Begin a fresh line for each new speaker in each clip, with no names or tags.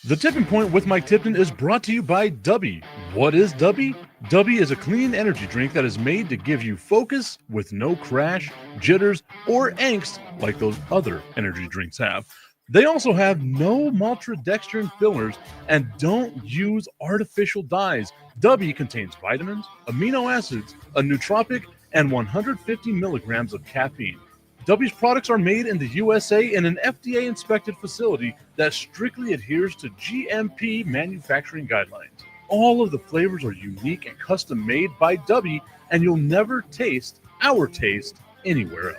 The Tipping Point with Mike Tipton is brought to you by Dubby. What is Dubby? Dubby is a clean energy drink that is made to give you focus with no crash, jitters, or angst like those other energy drinks have. They also have no maltodextrin fillers and don't use artificial dyes. Dubby contains vitamins, amino acids, a nootropic, and 150 milligrams of caffeine. W's products are made in the USA in an FDA inspected facility that strictly adheres to GMP manufacturing guidelines. All of the flavors are unique and custom made by W, and you'll never taste our taste anywhere else.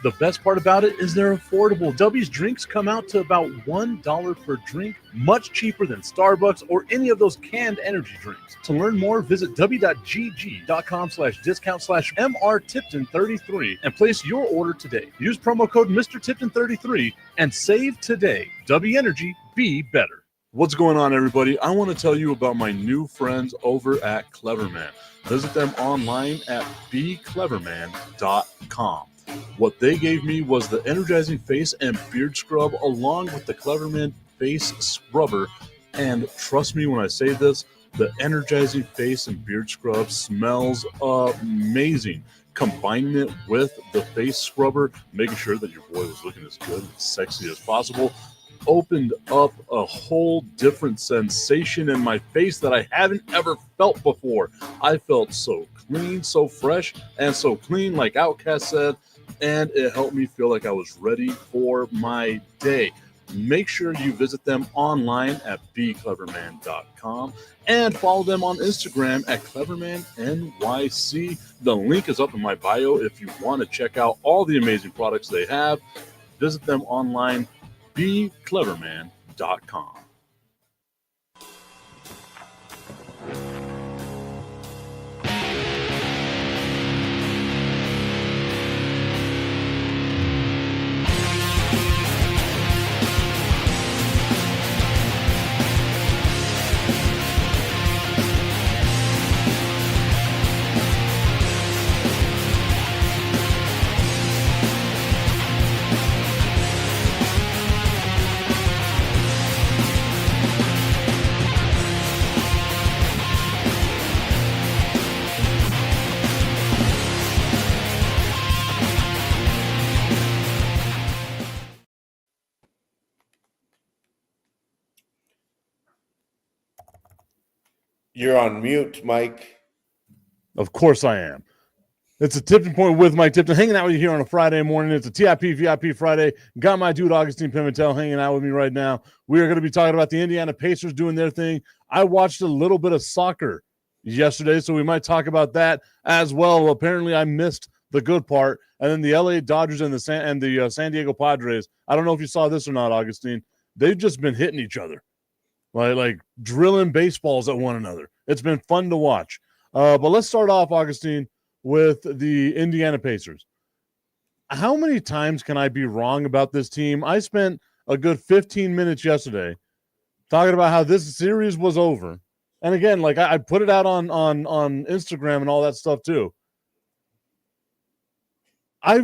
The best part about it is they're affordable. W's drinks come out to about $1 per drink, much cheaper than Starbucks or any of those canned energy drinks. To learn more, visit w.gg.com/discount/MRTipton33 and place your order today. Use promo code MrTipton33 and save today. W Energy, be better. What's going on, everybody? I want to tell you about my new friends over at Cleverman. Visit them online at becleverman.com. What they gave me was the energizing face and beard scrub along with the Cleverman face scrubber. And trust me when I say this, the energizing face and beard scrub smells amazing. Combining it with the face scrubber, making sure that your boy was looking as good and sexy as possible, opened up a whole different sensation in my face that I haven't ever felt before. I felt so clean, so fresh, and so clean, like Outcast said, and it helped me feel like I was ready for my day. Make sure you visit them online at becleverman.com and follow them on Instagram at clevermannyc. The link is up in my bio if you want to check out all the amazing products they have. Visit them online, becleverman.com.
You're on mute, Mike.
Of course I am. It's a Tipping Point with Mike Tipton, hanging out with you here on a Friday morning. It's a TIP VIP Friday. Got my dude Augustine Pimentel hanging out with me right now. We are going to be talking about the Indiana Pacers doing their thing. I watched a little bit of soccer yesterday, so we might talk about that as well. Apparently, I missed the good part. And then the LA Dodgers and the San Diego Padres. I don't know if you saw this or not, Augustine. They've just been hitting each other, like drilling baseballs at one another. It's been fun to watch. But let's start off, Augustine, with the Indiana Pacers. How many times can I be wrong about this team? I spent a good 15 minutes yesterday talking about how this series was over. And again, like I put it out on Instagram and all that stuff too. I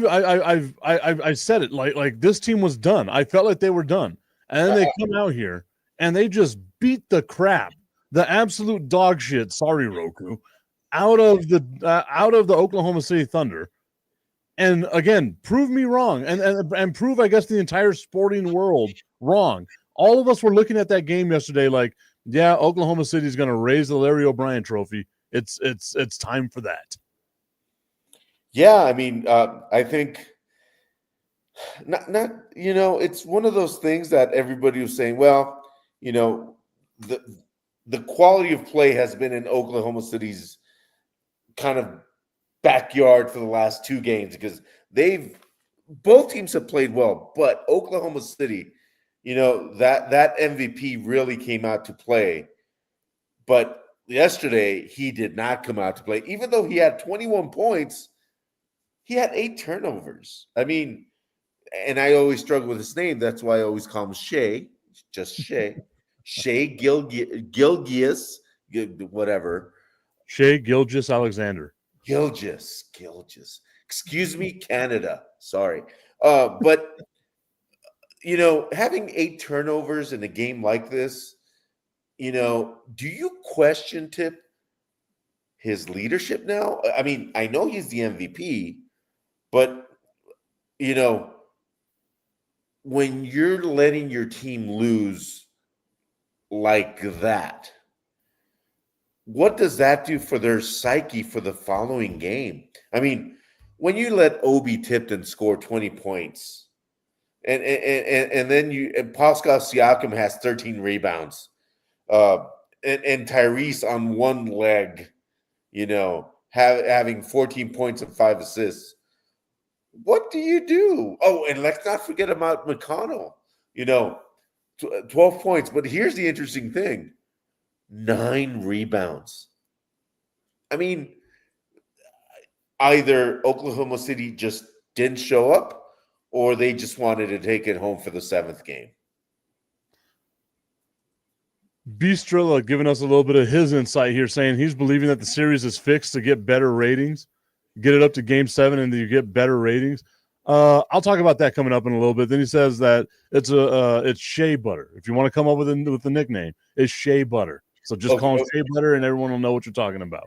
said it like this team was done. I felt like they were done. And then they come out here and they just beat the crap, the absolute dog shit, sorry, Roku, out of the Oklahoma City Thunder. And again, prove me wrong and prove, I guess, the entire sporting world wrong. All of us were looking at that game yesterday like, yeah, Oklahoma City is going to raise the Larry O'Brien trophy. It's time for that.
Yeah, I mean, I think not it's one of those things that everybody was saying, well, the quality of play has been in Oklahoma City's kind of backyard for the last two games because both teams have played well, but Oklahoma City, that MVP really came out to play. But yesterday he did not come out to play, even though he had 21 points. He had 8 turnovers. I mean, and I always struggle with his name. That's why I always call him Shea, just Shea. Shea Gilgeous, whatever.
Shea Gilgeous-Alexander.
Gilgeous. Excuse me, Canada. Sorry. But having 8 turnovers in a game like this, do you question Tip his leadership now? I mean, I know he's the MVP, but you know, when you're letting your team lose like that, what does that do for their psyche for the following game? I mean, when you let Obi Tipton score 20 points, and then Pascal Siakam has 13 rebounds, and Tyrese on one leg, having 14 points and 5 assists. What do you do? Oh, and let's not forget about McConnell. 12 points. But here's the interesting thing: 9 rebounds. I mean, either Oklahoma City just didn't show up, or they just wanted to take it home for the 7th game.
Bistrilla giving us a little bit of his insight here, saying he's believing that the series is fixed to get better ratings, get it up to Game 7, and you get better ratings. I'll talk about that coming up in a little bit. Then he says that it's Shea Butter. If you want to come up with the nickname, it's Shea Butter. So just call him Shea Butter, and everyone will know what you're talking about.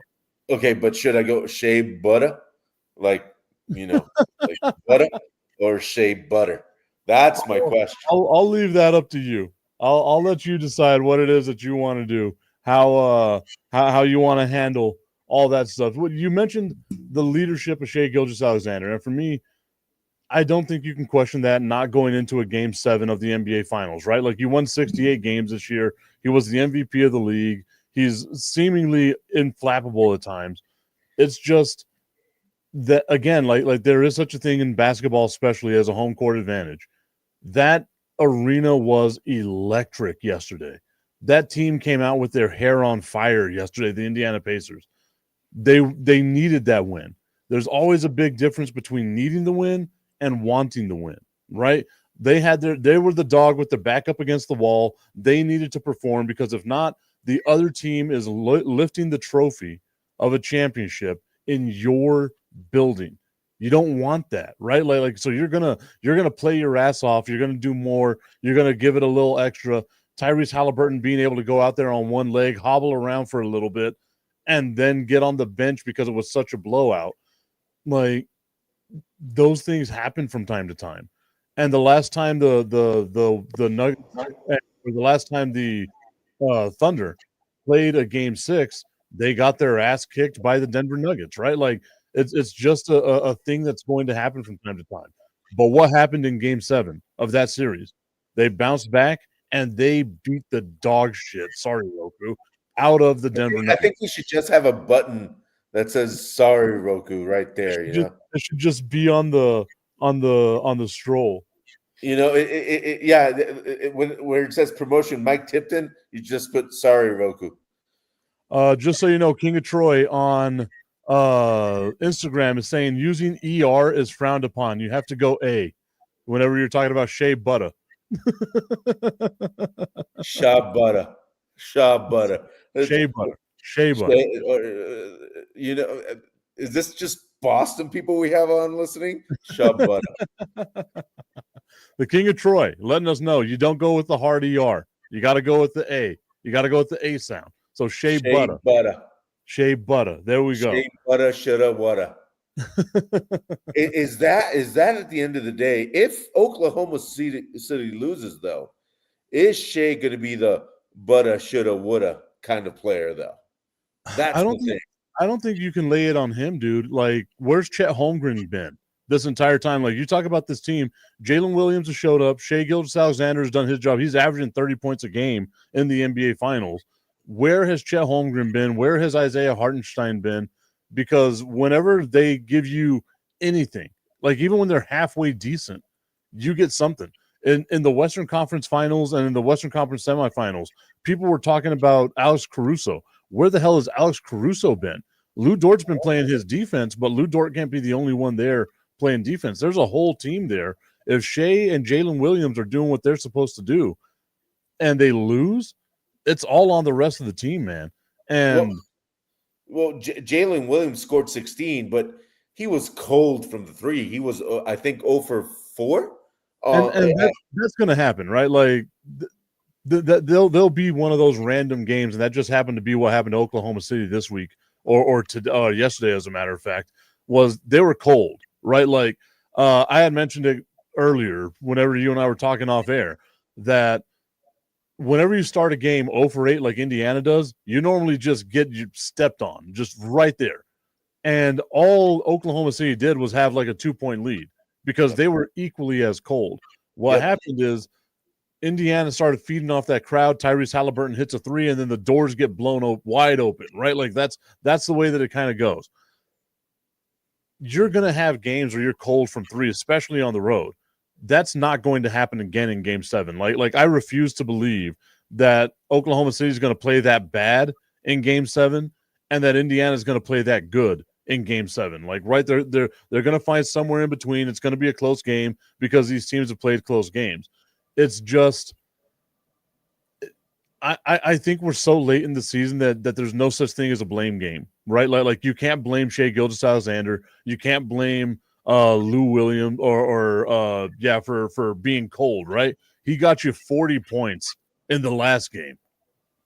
Okay, but should I go Shea Butter, like butter, or Shea Butter? That's my question.
I'll leave that up to you. I'll let you decide what it is that you want to do, how you want to handle all that stuff. You mentioned the leadership of Shea Gilgeous-Alexander, and for me, I don't think you can question that not going into a Game 7 of the NBA Finals, right? Like, you won 68 games this year. He was the MVP of the league. He's seemingly inflappable at times. It's just that, again, like there is such a thing in basketball, especially as a home court advantage. That arena was electric yesterday. That team came out with their hair on fire yesterday, the Indiana Pacers. They needed that win. There's always a big difference between needing the win and wanting to win, right? They were the dog with their back up against the wall. They needed to perform, because if not, the other team is lifting the trophy of a championship in your building. You don't want that, right? Like so you're gonna play your ass off. You're gonna do more. You're gonna give it a little extra. Tyrese Halliburton being able to go out there on one leg, hobble around for a little bit, and then get on the bench because it was such a blowout. Like, those things happen from time to time. And the last time the Thunder played a Game 6, they got their ass kicked by the Denver Nuggets, right? Like, it's just a thing that's going to happen from time to time. But what happened in Game 7 of that series? They bounced back and they beat the dog shit, sorry, Roku, out of the Denver Nuggets.
I think we should just have a button that says "Sorry, Roku" right there.
It should just be on the stroll.
Where it says promotion Mike Tipton, you just put "Sorry, Roku."
Just so you know, King of Troy on Instagram is saying using ER is frowned upon. You have to go A whenever you're talking about Shea Butter.
Shea Butter.
Shea Butter.
Is this just Boston people we have on listening? Shea Butter.
The King of Troy letting us know you don't go with the hard ER. You got to go with the A. You got to go with the A sound. So Shea Butter. Shea Butter. There we go.
Shea Butter, shoulda, woulda. Is that at the end of the day? If Oklahoma City loses, though, is Shea going to be the butter, shoulda, woulda kind of player, though? That's the thing.
I don't think you can lay it on him, dude. Like, where's Chet Holmgren been this entire time? Like, you talk about this team, Jalen Williams has showed up. Shea Gilgeous-Alexander has done his job. He's averaging 30 points a game in the NBA Finals. Where has Chet Holmgren been? Where has Isaiah Hartenstein been? Because whenever they give you anything, like even when they're halfway decent, you get something. In the Western Conference Finals and in the Western Conference Semifinals, people were talking about Alex Caruso. Where the hell has Alex Caruso been? Lou Dort's been playing his defense, but Lou Dort can't be the only one there playing defense. There's a whole team there. If Shea and Jalen Williams are doing what they're supposed to do and they lose, it's all on the rest of the team, man. And
Jalen Williams scored 16, but he was cold from the three. He was, I think, 0 for 4
And
Uh,
that's going to happen, right? Like they'll be one of those random games, and that just happened to be what happened to Oklahoma City this week or to yesterday, as a matter of fact, was they were cold, right? Like I had mentioned it earlier whenever you and I were talking off air that whenever you start a game 0 for 8 like Indiana does, you normally just get you stepped on just right there. And all Oklahoma City did was have like a 2-point lead because they were equally as cold. What
yep.
happened is Indiana started feeding off that crowd. Tyrese Halliburton hits a three, and then the doors get blown wide open, right? Like that's the way that it kind of goes. You're going to have games where you're cold from three, especially on the road. That's not going to happen again in Game 7. Like I refuse to believe that Oklahoma City is going to play that bad in Game 7, and that Indiana is going to play that good in Game 7. Like right there, they're going to find somewhere in between. It's going to be a close game because these teams have played close games. It's just I think we're so late in the season that there's no such thing as a blame game, right? Like you can't blame Shea Gilgeous-Alexander. You can't blame Lou Williams or for being cold, right? He got you 40 points in the last game,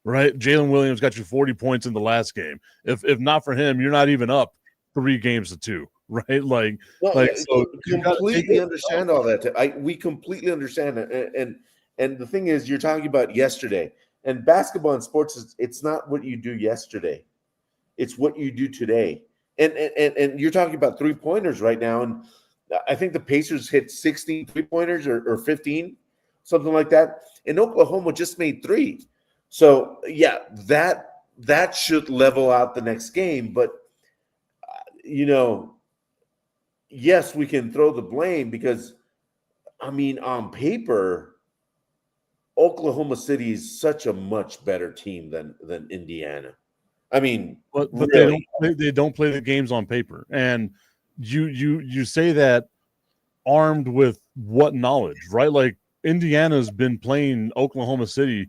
right? Jalen Williams got you 40 points in the last game. If not for him, you're not even up 3-2, right? Like so you
completely understand all that. We completely understand it, and the thing is, you're talking about yesterday. And basketball and sports it's not what you do yesterday. It's what you do today. And you're talking about 3-pointers right now. And I think the Pacers hit 16 3-pointers or 15, something like that. And Oklahoma just made 3. So yeah, that should level out the next game. But yes, we can throw the blame because I mean, on paper, Oklahoma City is such a much better team than Indiana. I mean,
but
really.
they don't play the games on paper. And you say that armed with what knowledge, right? Like Indiana's been playing Oklahoma City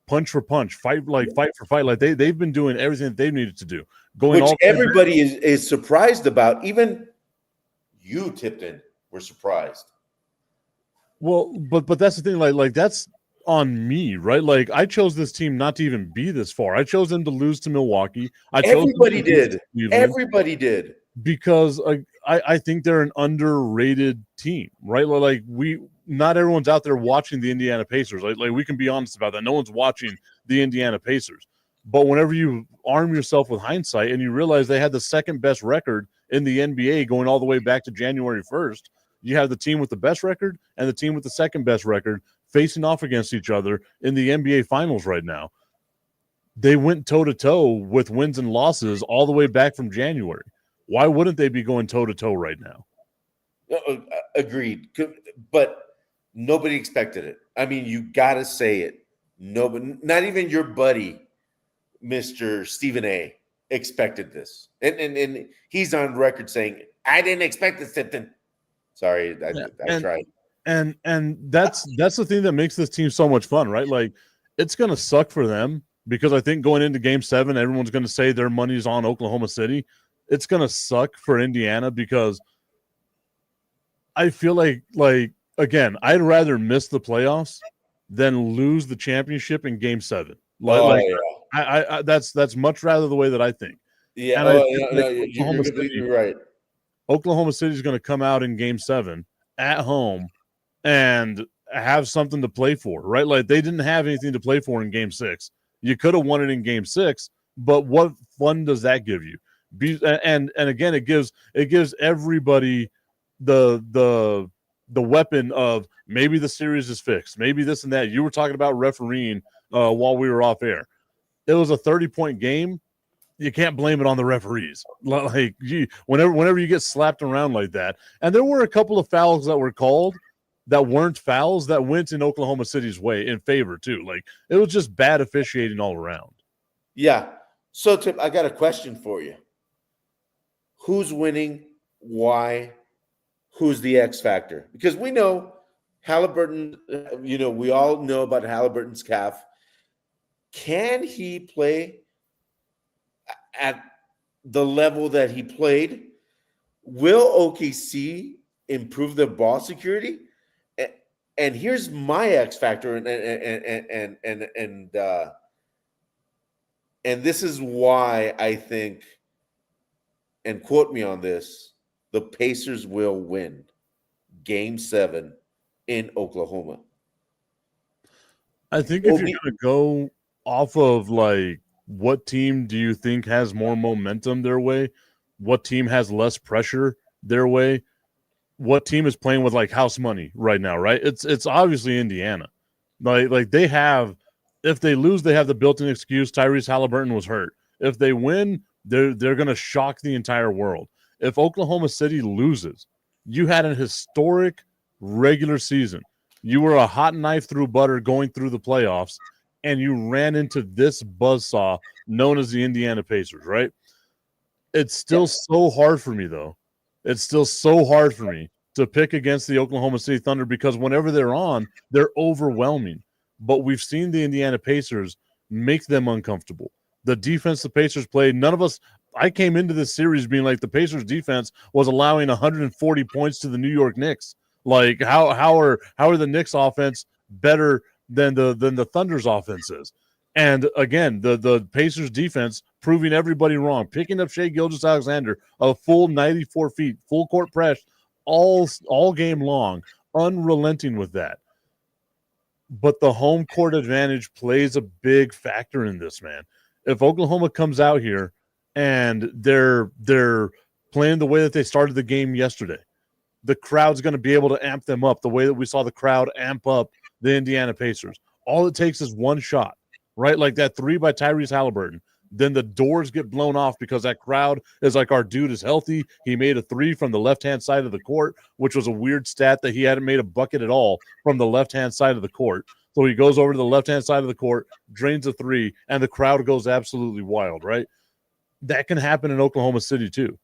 punch for punch, fight for fight. Like they've been doing everything that they needed to do.
Which everybody is surprised about. Even you, Tipton, were surprised.
Well, but that's the thing. Like that's on me, right? Like I chose this team not to even be this far. I chose them to lose to Milwaukee.
Everybody did. Everybody did.
Because I think they're an underrated team, right? Like not everyone's out there watching the Indiana Pacers. Like we can be honest about that. No one's watching the Indiana Pacers. But whenever you arm yourself with hindsight and you realize they had the second best record in the NBA going all the way back to January 1st, you have the team with the best record and the team with the second best record facing off against each other in the NBA Finals right now. They went toe-to-toe with wins and losses all the way back from January. Why wouldn't they be going toe-to-toe right now?
Agreed. But nobody expected it. I mean, you got to say it. Nobody, not even your buddy, Mr. Stephen A., expected this. And he's on record saying, I didn't expect this, Tipton. Sorry, I tried.
And that's the thing that makes this team so much fun, right? Like it's going to suck for them because I think going into Game 7, everyone's going to say their money's on Oklahoma City. It's going to suck for Indiana because I feel like again, I'd rather miss the playoffs than lose the championship in Game 7. I that's much rather the way that I think.
Yeah,
and
you're completely right.
Oklahoma City is going to come out in Game 7 at home and have something to play for, right? Like they didn't have anything to play for in Game 6. You could have won it in Game 6, but what fun does that give you? And again, it gives everybody the weapon of maybe the series is fixed, maybe this and that. You were talking about refereeing while we were off air. It was a 30-point game. You can't blame it on the referees. Like whenever you get slapped around like that, and there were a couple of fouls that were called that weren't fouls that went in Oklahoma City's way in favor too. Like it was just bad officiating all around.
Yeah. So Tip, I got a question for you. Who's winning? Why? Who's the X factor? Because we know Halliburton, we all know about Halliburton's calf. Can he play at the level that he played? Will OKC improve their ball security? And here's my X factor, and this is why I think, and quote me on this, the Pacers will win Game 7 in Oklahoma.
I think if you're going to go off of like what team do you think has more momentum their way, what team has less pressure their way, what team is playing with like house money right now, right? It's obviously Indiana. Like they have, if they lose, they have the built-in excuse Tyrese Halliburton was hurt. If they win, they're going to shock the entire world. If Oklahoma City loses, you had an historic regular season. You were a hot knife through butter going through the playoffs, and you ran into this buzzsaw known as the Indiana Pacers, right? It's still so hard for me, though. It's still so hard for me to pick against the Oklahoma City Thunder because whenever they're on, they're overwhelming. But we've seen the Indiana Pacers make them uncomfortable. The defense the Pacers played, none of us, I came into this series being like the Pacers defense was allowing 140 points to the New York Knicks. Like how are the Knicks offense better than the Thunder's offense is? And again, the Pacers defense proving everybody wrong, picking up Shai Gilgeous-Alexander a full 94 feet, full court press, all game long, unrelenting with that. But the home court advantage plays a big factor in this, man. If Oklahoma comes out here and they're playing the way that they started the game yesterday, the crowd's going to be able to amp them up the way that we saw the crowd amp up the Indiana Pacers. All it takes is one shot, right? Like that 3 by Tyrese Halliburton. Then the doors get blown off because that crowd is like, our dude is healthy. He made a 3 from the left-hand side of the court, which was a weird stat that he hadn't made a bucket at all from the left-hand side of the court. So he goes over to the left-hand side of the court, drains a 3, and the crowd goes absolutely wild, right? That can happen in Oklahoma City too.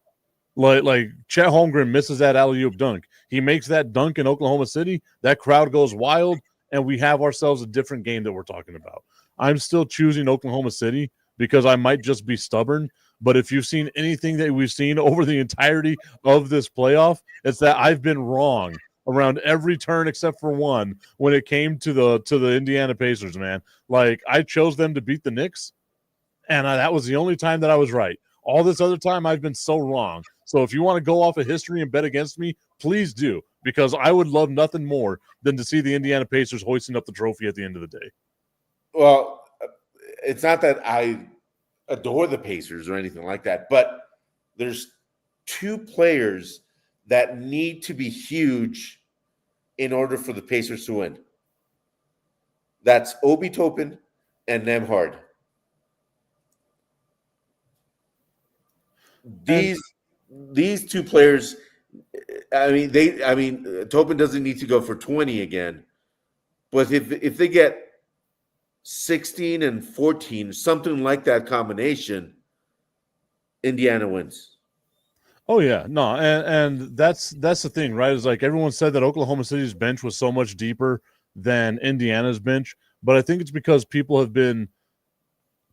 Like Chet Holmgren misses that alley-oop dunk. He makes that dunk in Oklahoma City. That crowd goes wild, and we have ourselves a different game that we're talking about. I'm still choosing Oklahoma City because I might just be stubborn. But if you've seen anything that we've seen over the entirety of this playoff, it's that I've been wrong around every turn except for one when it came to the Indiana Pacers, man. Like, I chose them to beat the Knicks, and that was the only time that I was right. All this other time, I've been so wrong. So if you want to go off of history and bet against me, please do, because I would love nothing more than to see the Indiana Pacers hoisting up the trophy at the end of the day.
Well, it's not that I adore the Pacers or anything like that, but there's 2 players that need to be huge in order for the Pacers to win. That's Obi Toppin and Nembhard. These 2 players, Toppin doesn't need to go for 20 again, but if they get 16 and 14, something like that combination, Indiana wins.
Oh yeah, no, and that's the thing, right? Is like everyone said that Oklahoma City's bench was so much deeper than Indiana's bench, but I think it's because people have been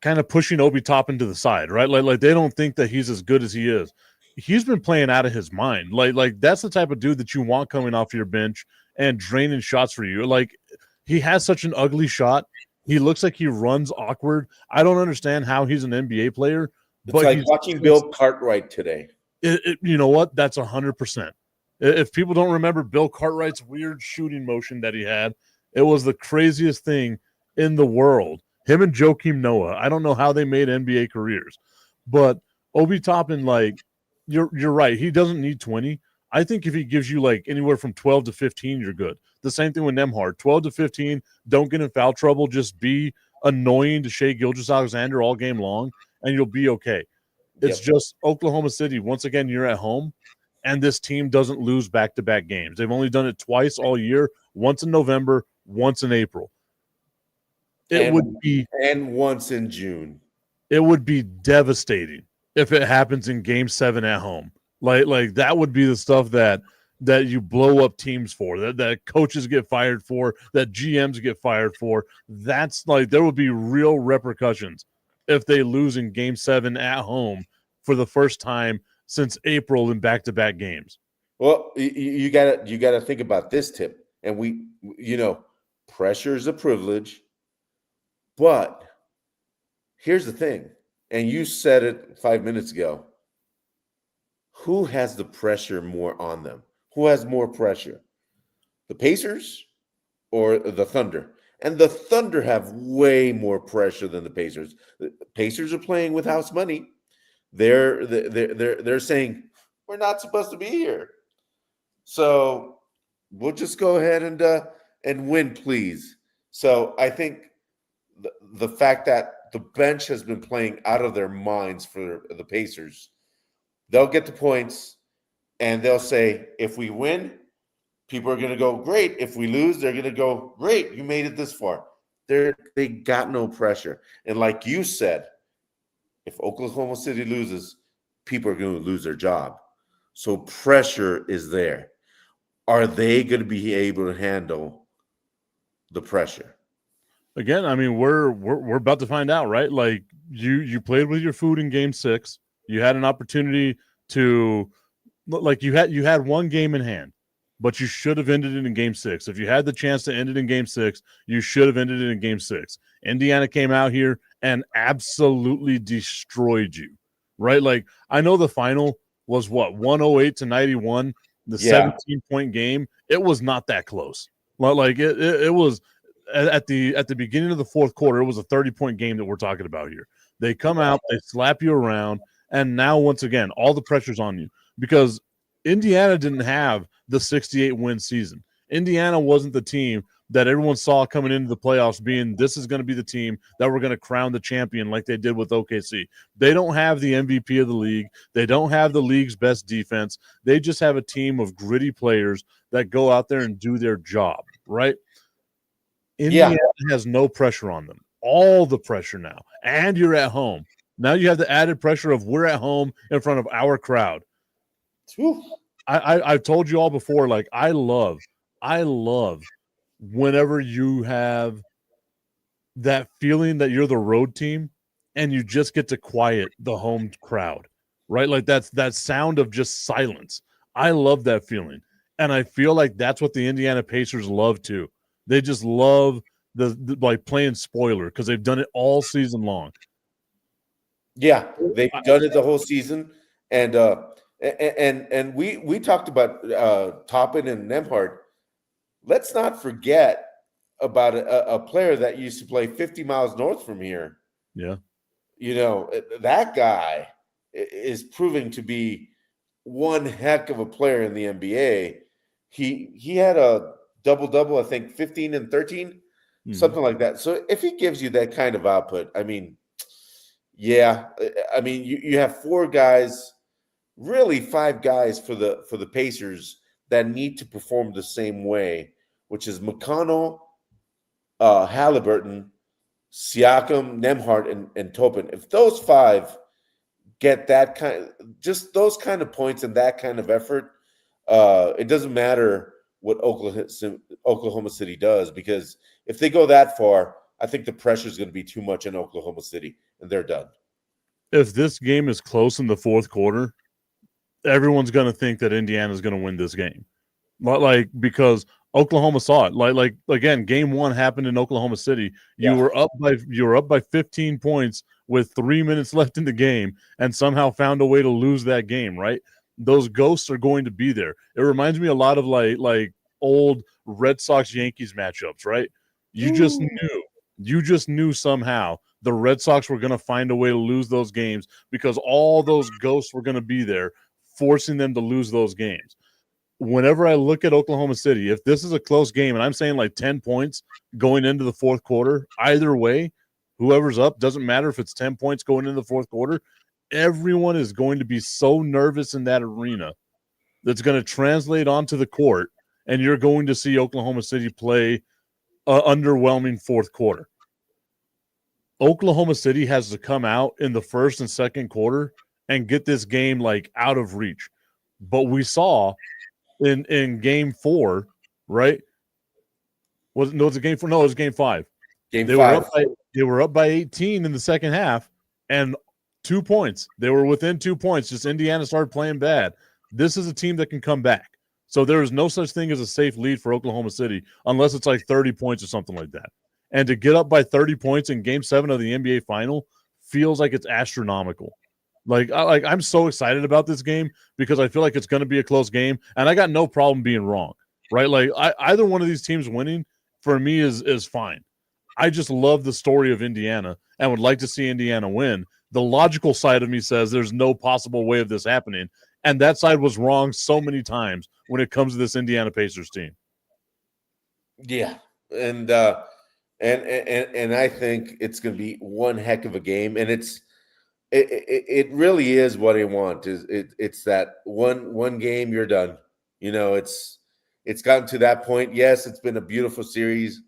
kind of pushing Obi Toppin to the side, right? Like they don't think that he's as good as he is. He's been playing out of his mind. Like that's the type of dude that you want coming off your bench and draining shots for you. Like, he has such an ugly shot. He looks like he runs awkward. I don't understand how he's an NBA player.
It's like watching Bill Cartwright today.
You know what? That's 100%. If people don't remember Bill Cartwright's weird shooting motion that he had, it was the craziest thing in the world. Him and Joakim Noah. I don't know how they made NBA careers, but Obi Toppin, like, you're right. He doesn't need 20. I think if he gives you like anywhere from 12 to 15, you're good. The same thing with Nembhard. 12 to 15, don't get in foul trouble. Just be annoying to Shai Gilgeous-Alexander all game long, and you'll be okay. It's just Oklahoma City. Once again, you're at home, and this team doesn't lose back-to-back games. They've only done it twice all year, once in November, once in April.
And once in June.
It would be devastating if it happens in Game 7 at home. Like that would be the stuff that you blow up teams for, that coaches get fired for, that GMs get fired for. That's like, there would be real repercussions if they lose in Game 7 at home for the first time since April in back-to-back games.
Well, you gotta think about this, Tip. And pressure is a privilege. But here's the thing, and you said it 5 minutes ago. Who has the pressure more on them? Who has more pressure? The Pacers or the Thunder? And the Thunder have way more pressure than the Pacers. The Pacers are playing with house money. They're saying we're not supposed to be here. So we'll just go ahead and win, please. So I think the fact that the bench has been playing out of their minds for the Pacers, they'll get the points and they'll say, if we win, people are going to go, great. If we lose, they're going to go, great. You made it this far. They got no pressure. And like you said, if Oklahoma City loses, people are going to lose their job. So pressure is there. Are they going to be able to handle the pressure?
Again, I mean, we're about to find out, right? Like you played with your food in Game 6. You had an opportunity to, like, you had one game in hand, but you should have ended it in Game 6. If you had the chance to end it in Game 6, you should have ended it in Game 6. Indiana came out here and absolutely destroyed you, right? Like, I know the final was 108-91, the 17-point game. It was not that close. Like it was at the beginning of the fourth quarter. It was a 30-point game that we're talking about here. They come out, they slap you around, and now once again, all the pressure's on you because Indiana didn't have the 68-win season. Indiana wasn't the team that everyone saw coming into the playoffs being, this is going to be the team that we're going to crown the champion like they did with OKC. They don't have the MVP of the league. They don't have the league's best defense. They just have a team of gritty players that go out there and do their job, right? Indiana has no pressure on them. All the pressure now. And you're at home. Now you have the added pressure of we're at home in front of our crowd. I've told you all before, like, I love whenever you have that feeling that you're the road team and you just get to quiet the home crowd, right? Like that sound of just silence. I love that feeling. And I feel like that's what the Indiana Pacers love too. They just love the like playing spoiler because they've done it all season long.
Yeah, they've done it the whole season. And we talked about Toppin and Nembhard. Let's not forget about a player that used to play 50 miles north from here.
Yeah.
That guy is proving to be one heck of a player in the NBA. He had a double-double, I think 15 and 13, something like that. So if he gives you that kind of output, I mean, you have four guys, really five guys for the Pacers that need to perform the same way, which is McConnell, Halliburton, Siakam, Nembhard, and Topin. If those five get just those kind of points and that kind of effort, it doesn't matter what Oklahoma City does, because if they go that far, I think the pressure is going to be too much in Oklahoma City, and they're done.
If this game is close in the fourth quarter, everyone's going to think that Indiana's going to win this game. Like, because Oklahoma saw it. Like again, game one happened in Oklahoma City. You were up by 15 points with 3 minutes left in the game and somehow found a way to lose that game, right? Those ghosts are going to be there. It reminds me a lot of like old Red Sox Yankees matchups, right? You just knew somehow the Red Sox were going to find a way to lose those games because all those ghosts were going to be there, forcing them to lose those games. Whenever I look at Oklahoma City, if this is a close game, and I'm saying like 10 points going into the fourth quarter, either way, whoever's up, doesn't matter if it's 10 points going into the fourth quarter, everyone is going to be so nervous in that arena that's going to translate onto the court, and you're going to see Oklahoma City play an underwhelming fourth quarter. Oklahoma City has to come out in the first and second quarter and get this game like out of reach. But we saw in game 4, right? Was it game 4? No, it was game 5. They were up by 18 in the second half and 2 points. They were within 2 points. Just Indiana started playing bad. This is a team that can come back. So there is no such thing as a safe lead for Oklahoma City unless it's like 30 points or something like that. And to get up by 30 points in Game 7 of the NBA Final feels like it's astronomical. I'm so excited about this game because I feel like it's going to be a close game, and I got no problem being wrong, right? Like either one of these teams winning for me is fine. I just love the story of Indiana and would like to see Indiana win. The logical side of me says there's no possible way of this happening, and that side was wrong so many times when it comes to this Indiana Pacers team.
Yeah, and I think it's going to be one heck of a game, and it really is what I want. It's that one game you're done. You know, it's gotten to that point. Yes, it's been a beautiful series,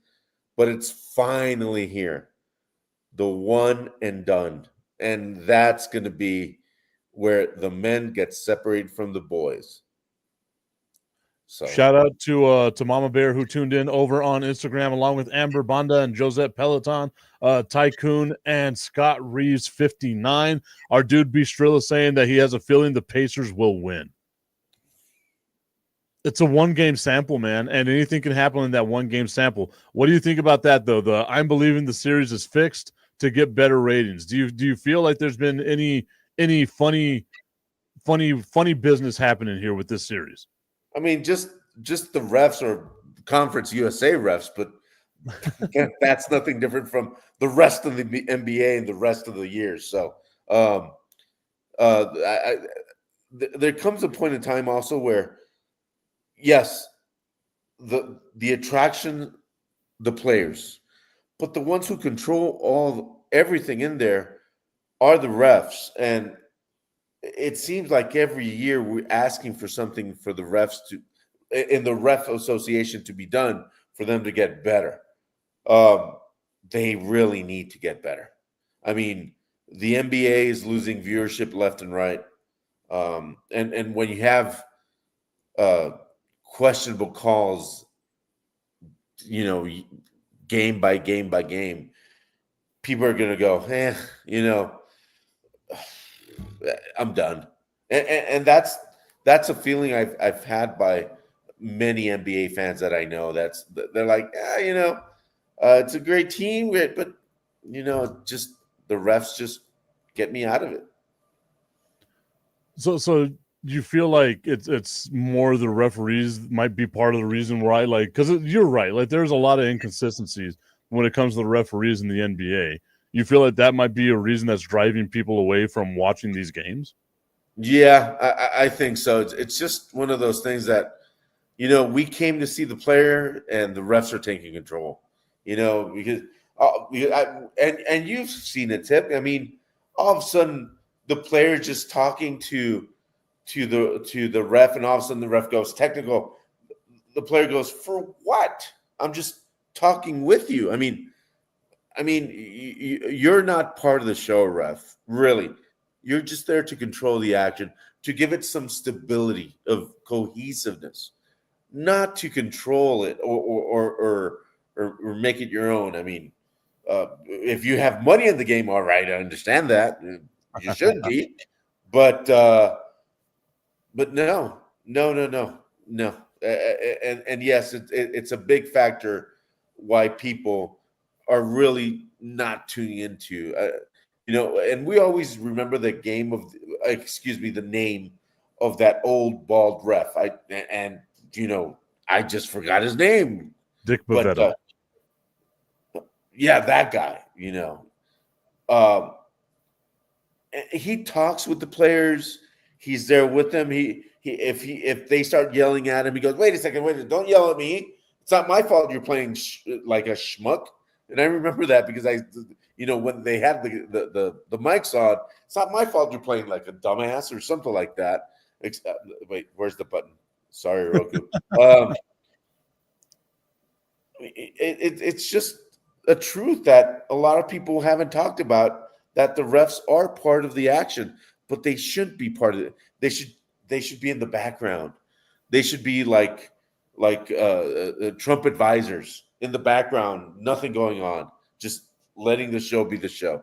but it's finally here, the one and done, and that's going to be where the men get separated from the boys. So
shout out to Mama Bear who tuned in over on Instagram, along with Amber Banda and Josette Peloton, Tycoon and Scott Reeves 59. Our dude Bistrilla saying that he has a feeling the Pacers will win. It's a one-game sample, man, and anything can happen in that one-game sample. What do you think about that, though? I'm believing the series is fixed to get better ratings. Do you feel like there's been any funny business happening here with this series?
I mean, just the refs or Conference USA refs, but that's nothing different from the rest of the NBA and the rest of the years. So, there comes a point in time also where, yes, the attraction, the players, but the ones who control everything in there are the refs, and it seems like every year we're asking for something for the refs in the ref association to be done for them to get better. They really need to get better. I mean, the NBA is losing viewership left and right. And when you have questionable calls, you know, game by game by game, people are going to go, I'm done, and that's a feeling I've had by many NBA fans that I know. They're like, it's a great team, but just the refs just get me out of it.
So you feel like it's more the referees might be part of the reason why, because you're right, like there's a lot of inconsistencies when it comes to the referees in the NBA. You feel like that might be a reason that's driving people away from watching these games?
Yeah, I think so. It's just one of those things that, we came to see the player and the refs are taking control, because and you've seen it, Tip. I mean, all of a sudden the player just talking to the ref, and all of a sudden the ref goes technical. The player goes, for what? I'm just talking with you. I mean, you're not part of the show, ref. Really, you're just there to control the action, to give it some stability of cohesiveness, not to control it or make it your own. I mean, if you have money in the game, all right, I understand that. You should be, but no. And yes, it's a big factor why people are really not tuning into, and we always remember the the name of that old bald ref. I just forgot his name.
Dick Bavetta.
Yeah, that guy, he talks with the players. He's there with them. If they start yelling at him, he goes, wait a second, don't yell at me. It's not my fault you're playing like a schmuck. And I remember that because when they had the mics on, it's not my fault you're playing like a dumbass or something like that. Wait, where's the button? Sorry, Roku. It's just a truth that a lot of people haven't talked about, that the refs are part of the action, but they shouldn't be part of it. They should be in the background. They should be like Trump advisors in the background, nothing going on, just letting the show be the show.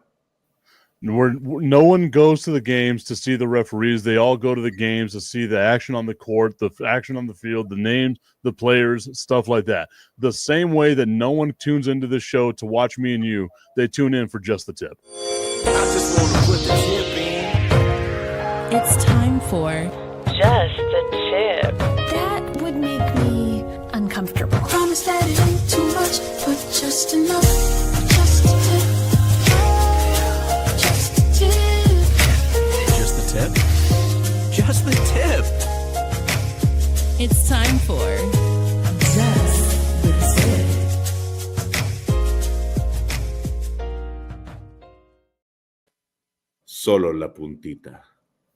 No one goes to the games to see the referees. They all go to the games to see the action on the court, the action on the field, the names, the players, stuff like that. The same way that no one tunes into this show to watch me and you, they tune in for just the tip.
I just want to put the tip in.
It's time for
Just the Tip.
That would make me uncomfortable.
Promise that it ain't too much, but just enough. Just a tip. Just a tip.
Just the tip? Just the tip.
It's time for Just the Tip.
Solo la puntita.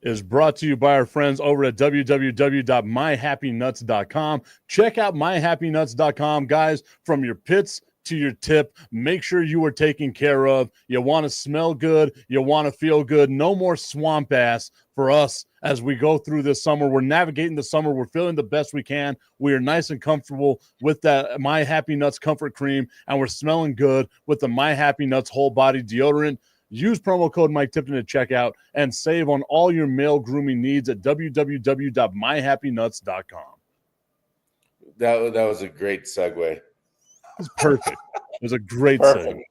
Is brought to you by our friends over at www.myhappynuts.com. Check out myhappynuts.com, guys. From your pits to your tip, make sure you are taken care of. You want to smell good. You want to feel good. No more swamp ass for us as we go through this summer. We're navigating the summer. We're feeling the best we can. We are nice and comfortable with that My Happy Nuts comfort cream, and we're smelling good with the My Happy Nuts whole body deodorant. Use promo code Mike Tipton at checkout and save on all your male grooming needs at www.myhappynuts.com.
That was a great segue.
It's perfect. It was a great
Perfect.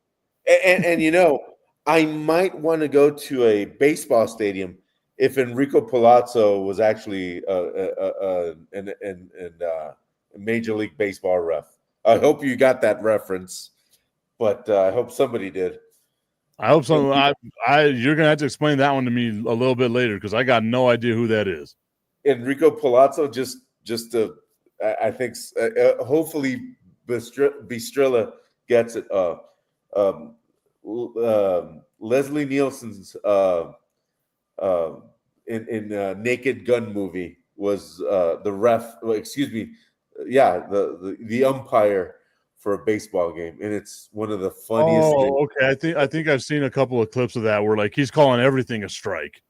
segue.
And you know, I might want to go to a baseball stadium if Enrico Palazzo was actually a Major League Baseball ref. I hope you got that reference, but I hope somebody did.
I hope so. You're gonna have to explain that one to me a little bit later because I got no idea who that is.
Enrico Palazzo, I think hopefully Bistrilla gets it. Leslie Nielsen's in Naked Gun movie was the ref. Excuse me, the umpire for a baseball game, and it's one of the funniest things.
Okay. I think I've seen a couple of clips of that where like he's calling everything a strike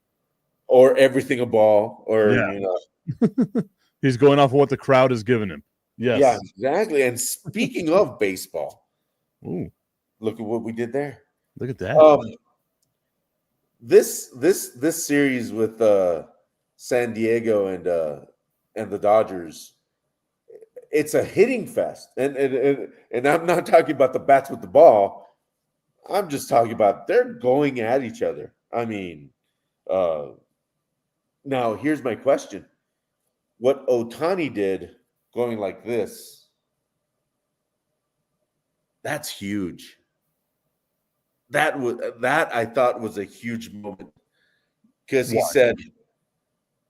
or everything a ball, or
yeah. He's going off of what the crowd is giving him. Yes.
Yeah, exactly. And speaking of baseball,
ooh,
look at what we did there.
Look at that.
This series with San Diego and the Dodgers, it's a hitting fest, and I'm not talking about the bats with the ball. I'm just talking about they're going at each other. I mean, now here's my question: what Ohtani did, going like this, that's huge. That I thought was a huge moment because he said,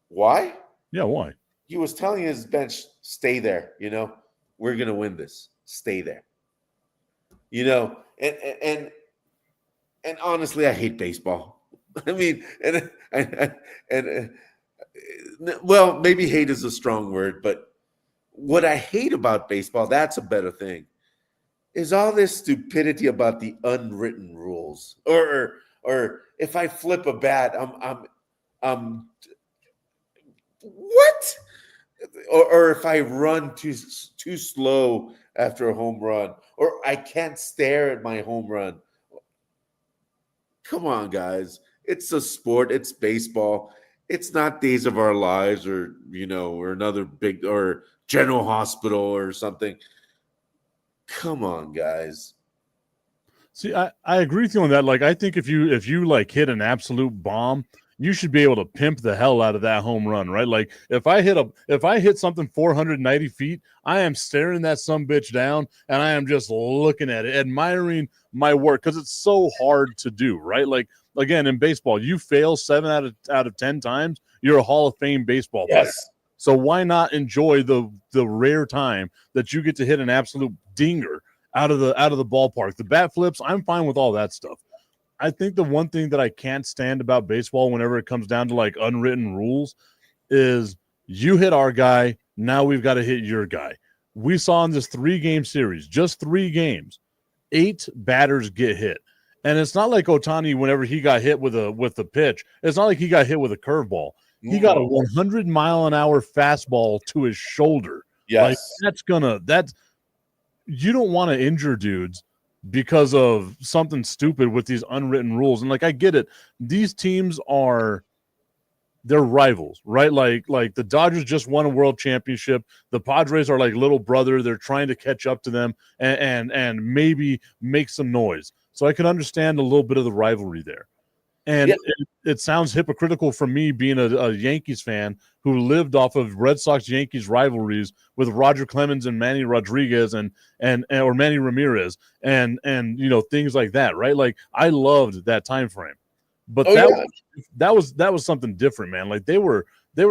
"Why?
Yeah, why?"
He was telling his bench, stay there, we're going to win this. Stay there. And honestly, I hate baseball. I mean, well, maybe hate is a strong word, but what I hate about baseball, that's a better thing, is all this stupidity about the unwritten rules. Or if I flip a bat, I'm what? Or if I run too slow after a home run, or I can't stare at my home run. Come on, guys. It's a sport. It's baseball. It's not Days of Our Lives or another big or General Hospital or something. Come on, guys.
See, I agree with you on that. Like, I think if you like hit an absolute bomb, you should be able to pimp the hell out of that home run, right? Like if I hit something 490 feet, I am staring that sumbitch down and I am just looking at it, admiring my work because it's so hard to do, right? Like again, in baseball, you fail 7 out of 10 times, you're a Hall of Fame baseball player.
Yes.
So why not enjoy the rare time that you get to hit an absolute dinger out of the ballpark? The bat flips, I'm fine with all that stuff. I think the one thing that I can't stand about baseball whenever it comes down to like unwritten rules is you hit our guy, now we've got to hit your guy. We saw in this 3-game series, just 3 games, 8 batters get hit. And it's not like Ohtani whenever he got hit with a pitch. It's not like he got hit with a curveball. He got a 100-mile-an-hour fastball to his shoulder.
Yes.
Like you don't want to injure dudes because of something stupid with these unwritten rules. And like, I get it. These teams they're rivals, right? Like the Dodgers just won a world championship. The Padres are like little brother. They're trying to catch up to them and maybe make some noise. So I can understand a little bit of the rivalry there. And
Yeah.
it sounds hypocritical from me being a Yankees fan who lived off of Red Sox-Yankees rivalries with Roger Clemens and Manny Rodriguez and or Manny Ramirez and things like that, right? Like I loved that time frame. But that was something different, man. Like they were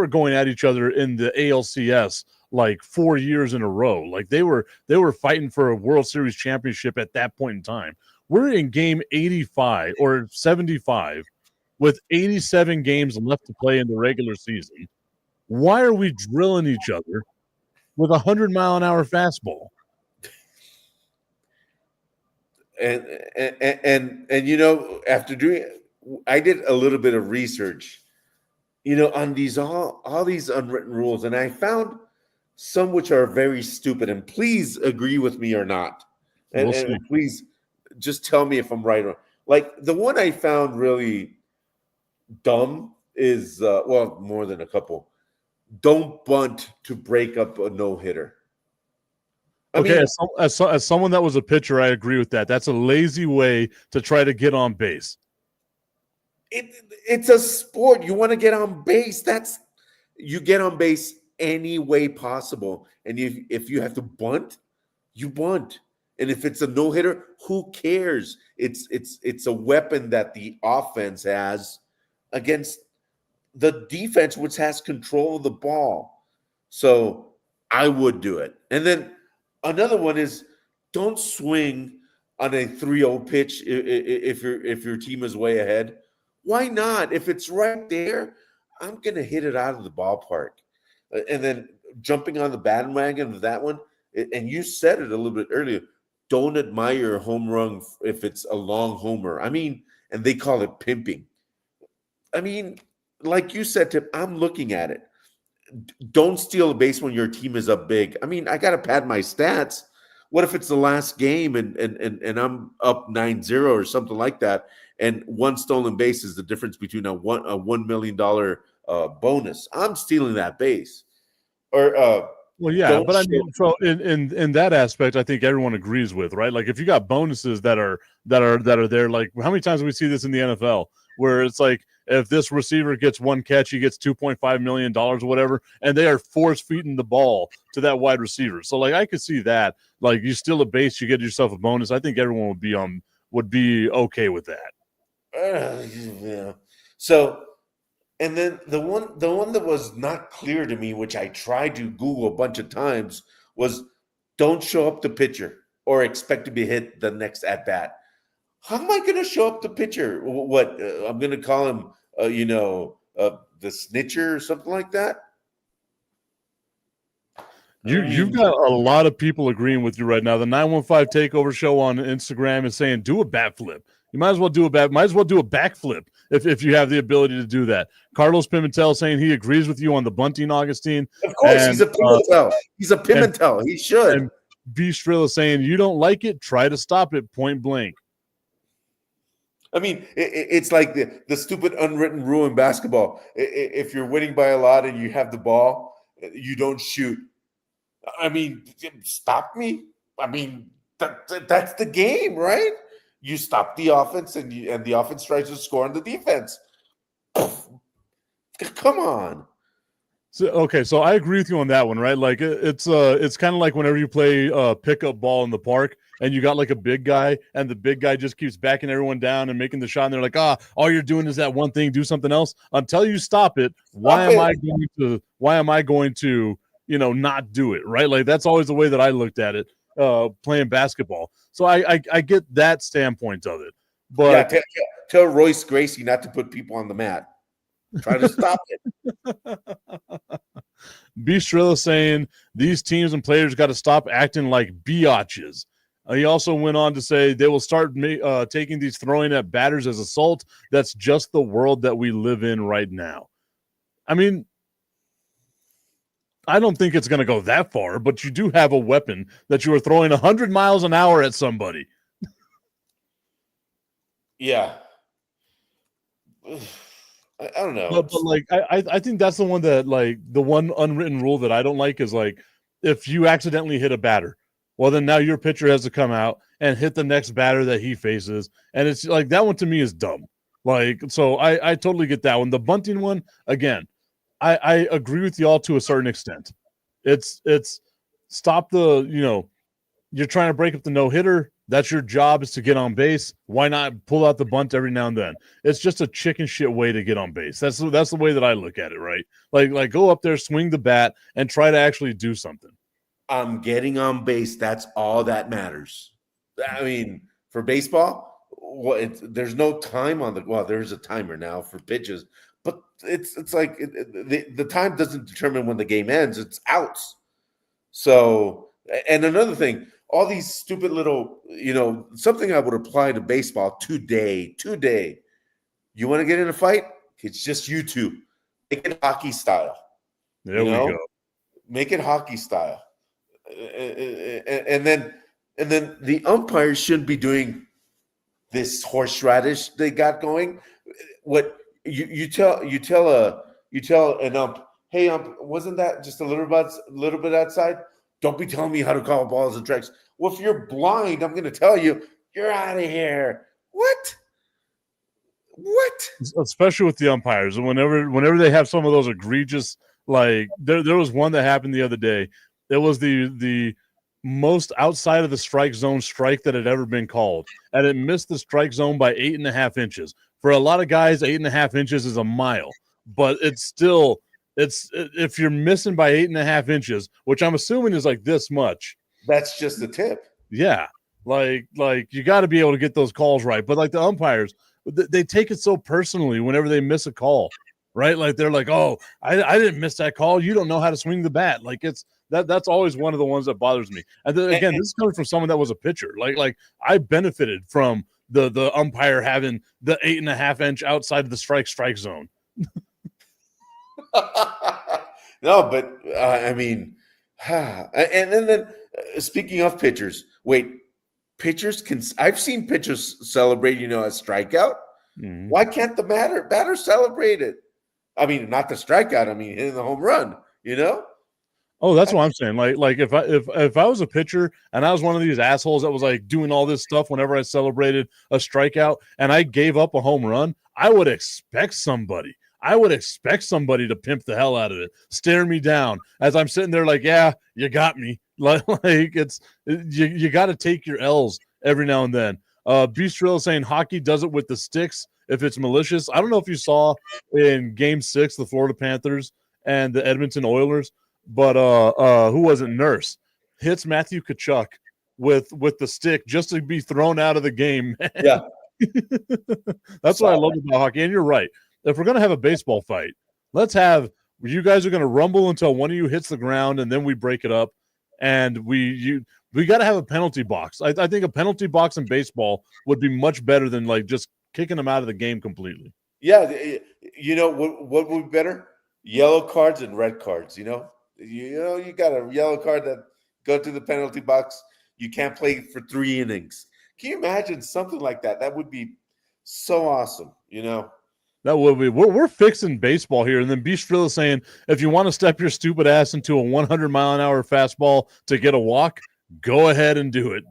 going at each other in the ALCS like 4 years in a row. Like they were fighting for a World Series championship at that point in time. We're in game 85 or 75 with 87 games left to play in the regular season. Why are we drilling each other with 100-mile-an-hour fastball?
And after doing, I did a little bit of research, on these all these unwritten rules, and I found some which are very stupid. And please agree with me or not, and please just tell me if I'm right or wrong. Like the one I found really dumb is more than a couple. Don't bunt to break up a no-hitter.
As someone that was a pitcher, I agree with that. That's a lazy way to try to get on base.
It's a sport. You want to get on base. You get on base any way possible. And if you have to bunt, you bunt. And if it's a no-hitter, who cares? It's a weapon that the offense has against the defense, which has control of the ball. So I would do it. And then another one is don't swing on a 3-0 pitch if your team is way ahead. Why not? If it's right there, I'm going to hit it out of the ballpark. And then jumping on the bandwagon of that one, and you said it a little bit earlier, don't admire a home run if it's a long homer. I mean, and they call it pimping. I mean, like you said, Tip, I'm looking at it. Don't steal a base when your team is up big. I mean, I got to pad my stats. What if it's the last game and I'm up 9-0 or something like that, and one stolen base is the difference between a $1 million bonus? I'm stealing that base. Or
well, yeah, but I mean, so in that aspect, I think everyone agrees with, right? Like if you got bonuses that are there, like how many times do we see this in the NFL where it's like if this receiver gets one catch, he gets $2.5 million or whatever, and they are force-feeding the ball to that wide receiver. So like I could see that. Like you steal a base, you get yourself a bonus. I think everyone would be okay with that.
Yeah. So, and then the one that was not clear to me, which I tried to Google a bunch of times, was don't show up the pitcher or expect to be hit the next at bat. How am I going to show up the pitcher? What I'm going to call him, the snitcher or something like that?
You've got a lot of people agreeing with you right now. The 915 Takeover Show on Instagram is saying do a bat flip. You might as well do a backflip if you have the ability to do that. Carlos Pimentel saying he agrees with you on the bunting, Augustine.
Of course, he's a Pimentel. He's a Pimentel. He should.
And B. Strilla saying you don't like it, try to stop it point blank.
I mean, it's like the stupid unwritten rule in basketball. If you're winning by a lot and you have the ball, you don't shoot. I mean, stop me. I mean, that's the game, right? You stop the offense, and the offense tries to score on the defense. Come on.
So I agree with you on that one, right? Like it's kind of like whenever you play pickup ball in the park and you got like a big guy and the big guy just keeps backing everyone down and making the shot and they're like, all you're doing is that one thing, do something else. Until you stop it, why am I going to not do it, right? Like that's always the way that I looked at it playing basketball. So I get that standpoint of it. But
yeah, tell Royce Gracie not to put people on the mat. Try to stop it.
B. Strilla saying these teams and players got to stop acting like biatches. He also went on to say they will start taking these throwing at batters as assault. That's just the world that we live in right now. I mean, I don't think it's going to go that far, but you do have a weapon that you are throwing 100 miles an hour at somebody.
Yeah. I don't know.
But like I think that's the one that like the one unwritten rule that I don't like is like if you accidentally hit a batter, well then now your pitcher has to come out and hit the next batter that he faces, and it's like that one to me is dumb. Like so I totally get that one. The bunting one again, I agree with y'all to a certain extent. It's stop the you're trying to break up the no hitter. That's your job is to get on base. Why not pull out the bunt every now and then? It's just a chicken shit way to get on base. That's the way that I look at it, right? Like go up there, swing the bat, and try to actually do something.
I'm getting on base. That's all that matters. I mean, for baseball, there's no time on the. Well, there's a timer now for pitches, but it's like the time doesn't determine when the game ends. It's outs. So, and another thing, all these stupid little, something I would apply to baseball today. You want to get in a fight? It's just YouTube. Make it hockey style.
There we go.
Make it hockey style. And then the umpires shouldn't be doing this horseradish they got going. What you tell an ump, hey ump, wasn't that just a little bit outside? Don't be telling me how to call balls and strikes. Well, if you're blind, I'm going to tell you, you're out of here. What?
Especially with the umpires. Whenever they have some of those egregious, like there was one that happened the other day. It was the most outside of the strike zone strike that had ever been called, and it missed the strike zone by 8.5 inches. For a lot of guys, 8.5 inches is a mile, but it's still. If you're missing by 8.5 inches, which I'm assuming is like this much.
That's just the tip.
Yeah. Like you got to be able to get those calls right. But like the umpires, they take it so personally whenever they miss a call, right? Like they're like, oh, I didn't miss that call. You don't know how to swing the bat. Like that's always one of the ones that bothers me. And then, again, this is coming from someone that was a pitcher. Like I benefited from the umpire having the 8.5 inch outside of the strike zone.
No, but I mean, and then speaking of pitchers, pitchers can. I've seen pitchers celebrate, a strikeout. Mm-hmm. Why can't the batter celebrate it? I mean, not the strikeout. I mean, hitting the home run.
Oh, that's what I'm saying. Like if I was a pitcher and I was one of these assholes that was like doing all this stuff whenever I celebrated a strikeout and I gave up a home run, I would expect somebody to pimp the hell out of it, stare me down as I'm sitting there like, yeah, you got me. Like it's you got to take your L's every now and then. Beastrill saying hockey does it with the sticks if it's malicious. I don't know if you saw in Game 6 the Florida Panthers and the Edmonton Oilers, but who was it? Nurse hits Matthew Tkachuk with the stick just to be thrown out of the game.
Yeah,
that's what I love about hockey. And you're right. If we're going to have a baseball fight, let's have you guys are going to rumble until one of you hits the ground and then we break it up. And we got to have a penalty box. I think a penalty box in baseball would be much better than like just kicking them out of the game completely.
Yeah. What would be better? Yellow cards and red cards. You got a yellow card that go to the penalty box. You can't play for 3 innings. Can you imagine something like that? That would be so awesome.
That would be. We're fixing baseball here, and then Beastrill is saying, if you want to step your stupid ass into a 100-mile-an-hour fastball to get a walk, go ahead and do it.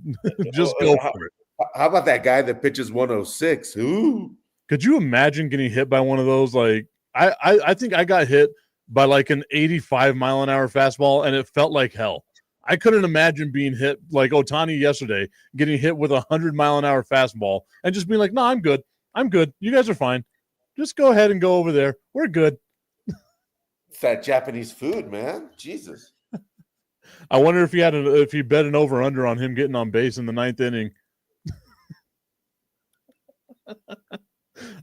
Just go for it.
How about that guy that pitches 106? Ooh.
Could you imagine getting hit by one of those? Like I think I got hit by like an 85-mile-an-hour fastball, and it felt like hell. I couldn't imagine being hit like Ohtani yesterday, getting hit with a 100-mile-an-hour fastball, and just being like, no, I'm good. You guys are fine. Just go ahead and go over there. We're good.
It's that Japanese food, man. Jesus.
I wonder if he bet an over-under on him getting on base in the 9th inning.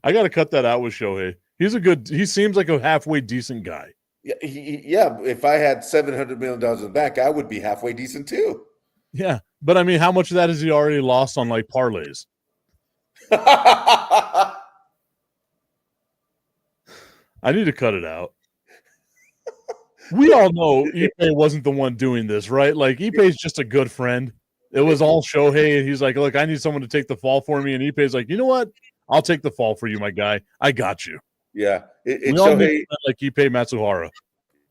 I got to cut that out with Shohei. He seems like a halfway decent guy.
Yeah, if I had $700 million in the bank, I would be halfway decent too.
Yeah, but I mean, how much of that has he already lost on like parlays? I need to cut it out. We all know Ippei wasn't the one doing this, right? Like, Ippei's just a good friend. It was all Shohei, and he's like, look, I need someone to take the fall for me. And Ippei's like, you know what? I'll take the fall for you, my guy. I got you.
Yeah, it's
We all
Shohei,
make fun like Ippei Matsuhara.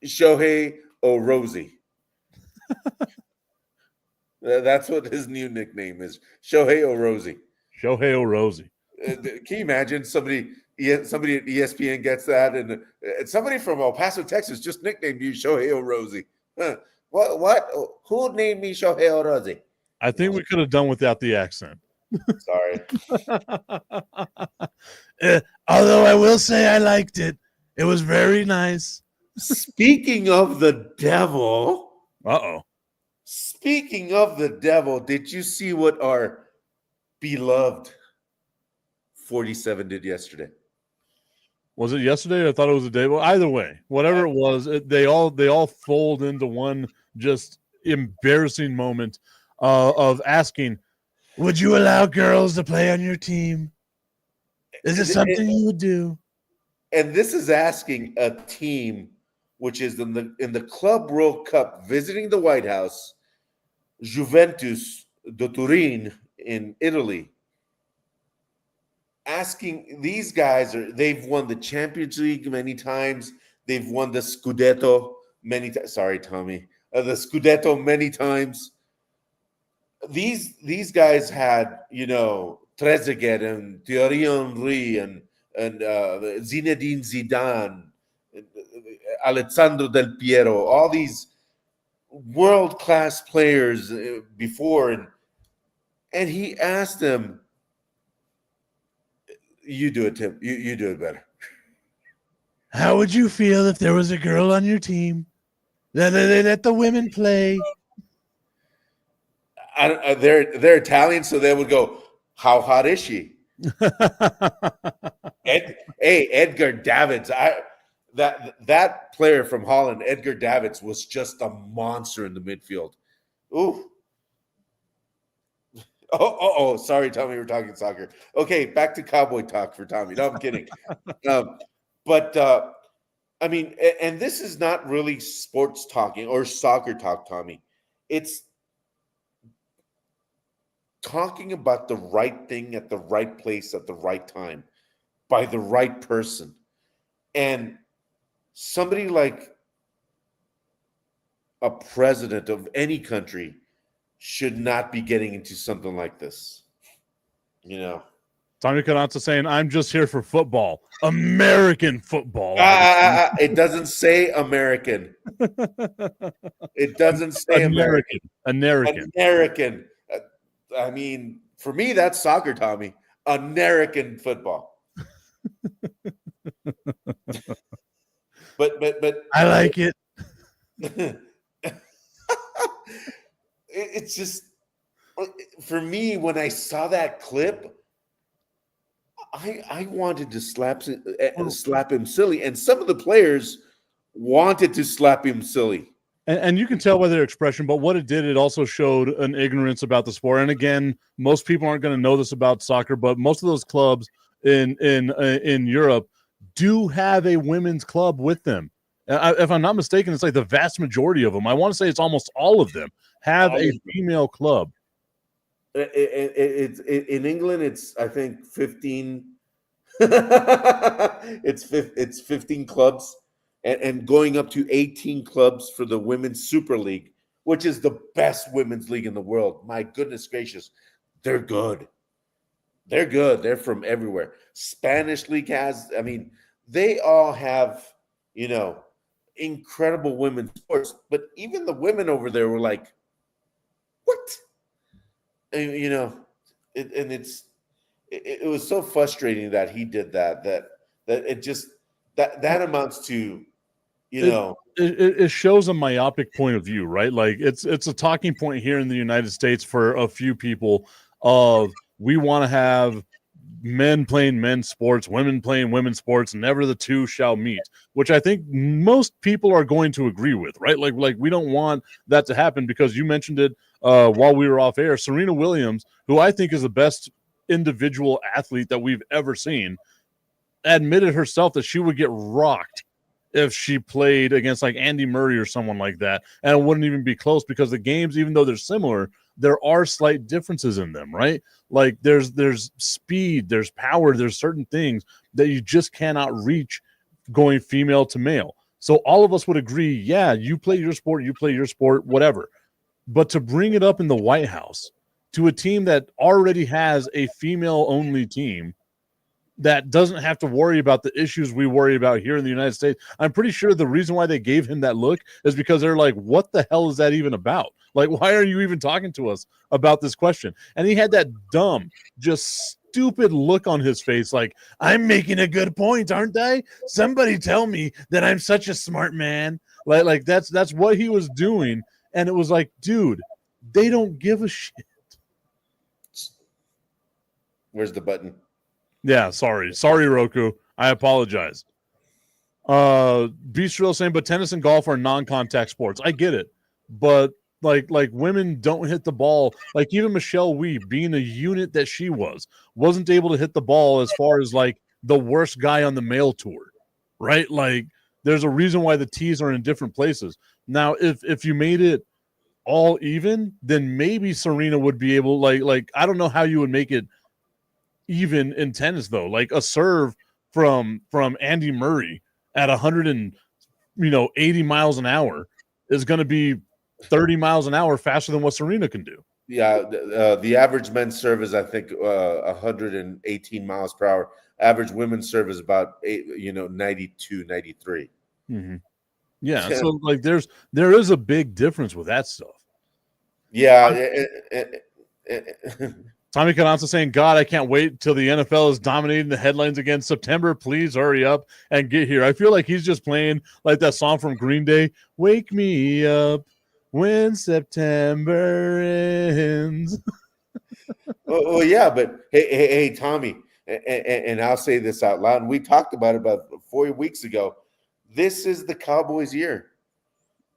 Shohei Orozi. That's what his new nickname is, Shohei Orozi.
Shohei Orozi.
Can you imagine somebody at ESPN gets that, and somebody from El Paso, Texas, just nicknamed you Shohei Orozi? Huh. What? Who named me Shohei Orozi?
I think we could have done without the accent.
Sorry.
Although I will say I liked it. It was very nice.
Speaking of the devil,
Uh-oh.
did you see what our beloved 47 did yesterday?
Was it yesterday? I thought it was the day. Well, either way, whatever it was, they all fold into one just embarrassing moment of asking, would you allow girls to play on your team? Is it something you would do?
And this is asking a team which is in the Club World Cup visiting the White House, Juventus de Turin in Italy. Asking these guys, they've won the Champions League many times. They've won the Scudetto many times. Sorry, Tommy. The Scudetto many times. These guys had, Trezeguet and Thierry Henry and Zinedine Zidane, Alessandro Del Piero, all these world-class players before. And he asked them, you do it, Tim. You do it better.
How would you feel if there was a girl on your team? They let the women play.
They're Italian, so they would go, how hot is she? Edgar Davids. That player from Holland, Edgar Davids, was just a monster in the midfield. Ooh. Oh, sorry, Tommy, we're talking soccer. Okay, back to cowboy talk for Tommy. No, I'm kidding. But I mean, and this is not really sports talking or soccer talk, Tommy. It's talking about the right thing at the right place at the right time by the right person. And somebody like a president of any country should not be getting into something like this.
Tommy Canazza saying, I'm just here for football. American football.
It doesn't say American. It doesn't say American. American. I mean, for me, that's soccer, Tommy. American football. but
I like it.
It's just, for me, when I saw that clip, I wanted to slap him silly, and some of the players wanted to slap him silly.
And you can tell by their expression, but what it did, it also showed an ignorance about the sport. And again, most people aren't going to know this about soccer, but most of those clubs in Europe do have a women's club with them. If I'm not mistaken, it's like the vast majority of them. I want to say it's almost all of them have a female club.
It's in England. It's, I think, 15. It's 15 clubs. And going up to 18 clubs for the Women's Super League, which is the best women's league in the world. My goodness gracious, they're good. They're good. They're from everywhere. Spanish league has, they all have, incredible women's sports. But even the women over there were like, what? And, it was so frustrating that he did that it just, that amounts to,
it shows a myopic point of view, right? Like it's a talking point here in the United States for a few people of we want to have men playing men's sports, women playing women's sports, never the two shall meet, which I think most people are going to agree with, right? Like we don't want that to happen because you mentioned it while we were off air. Serena Williams, who I think is the best individual athlete that we've ever seen, admitted herself that she would get rocked if she played against like Andy Murray or someone like that, and it wouldn't even be close because the games, even though they're similar, there are slight differences in them, right? Like there's speed, there's power, there's certain things that you just cannot reach going female to male. So all of us would agree, yeah, you play your sport, whatever. But to bring it up in the White House to a team that already has a female-only team that doesn't have to worry about the issues we worry about here in the United States. I'm pretty sure the reason why they gave him that look is because they're like, what the hell is that even about? Like, why are you even talking to us about this question? And he had that dumb, just stupid look on his face like, I'm making a good point, aren't I? Somebody tell me that I'm such a smart man. Like that's what he was doing. And it was like, dude, they don't give a shit.
Where's the button?
Yeah, sorry, Roku. I apologize. Bistro saying, but tennis and golf are non-contact sports. I get it, but like women don't hit the ball. Like even Michelle Wie, being a unit that she wasn't able to hit the ball as far as like the worst guy on the male tour, right? Like there's a reason why the tees are in different places. Now, if you made it all even, then maybe Serena would be able. Like I don't know how you would make it even in tennis though. Like a serve from Andy Murray at 180 miles an hour is going to be 30 miles an hour faster than what Serena can do.
Yeah, the average men's serve is I think 118 miles per hour. Average women's serve is about 92, 93.
Mm-hmm. Yeah, so like there is a big difference with that stuff.
Yeah.
Tommy Cananza saying, God, I can't wait till the NFL is dominating the headlines again. September, please hurry up and get here. I feel like he's just playing like that song from Green Day, Wake Me Up When September Ends.
Well, yeah, but hey, Tommy, and I'll say this out loud, and we talked about it about 4 weeks ago. This is the Cowboys' year.